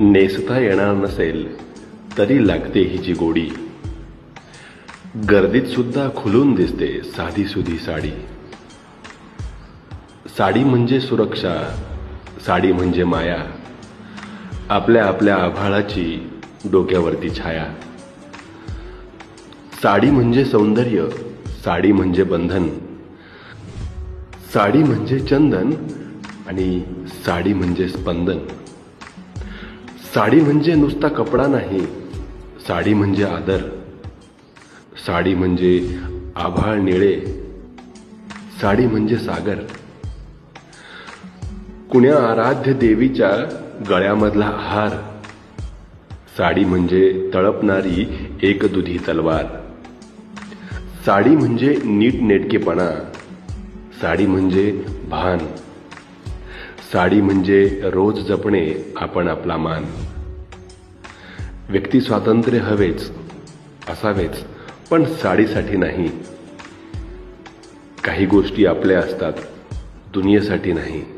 नेसता येणार नसेल तरी लागते हिची गोडी. गर्दीत सुद्धा खुलून दिसते साधी सुधी साडी. साडी म्हणजे सुरक्षा, साडी म्हणजे माया, आपल्या आपल्या आभाळाची डोक्यावरती छाया. साडी म्हणजे सौंदर्य, साडी म्हणजे बंधन, साडी म्हणजे चंदन आणि साडी म्हणजे स्पंदन. साडी म्हणजे नुसता कपडा नाही, साडी म्हणजे आदर, साडी म्हणजे आभाळ निळे, साडी म्हणजे सागर. कुण्या आराध्य देवीच्या गळ्यामधला हार, साडी म्हणजे तळपणारी एकदुधी तलवार. साडी म्हणजे नीटनेटकेपणा, साडी म्हणजे भान, साडी म्हणजे रोज जपणे आपण आपला मान. व्यक्ती स्वातंत्र्य हवेच, असावेच, पण साडीसाठी नाही. काही गोष्टी आपल्या असतात, दुनियेसाठी नाही.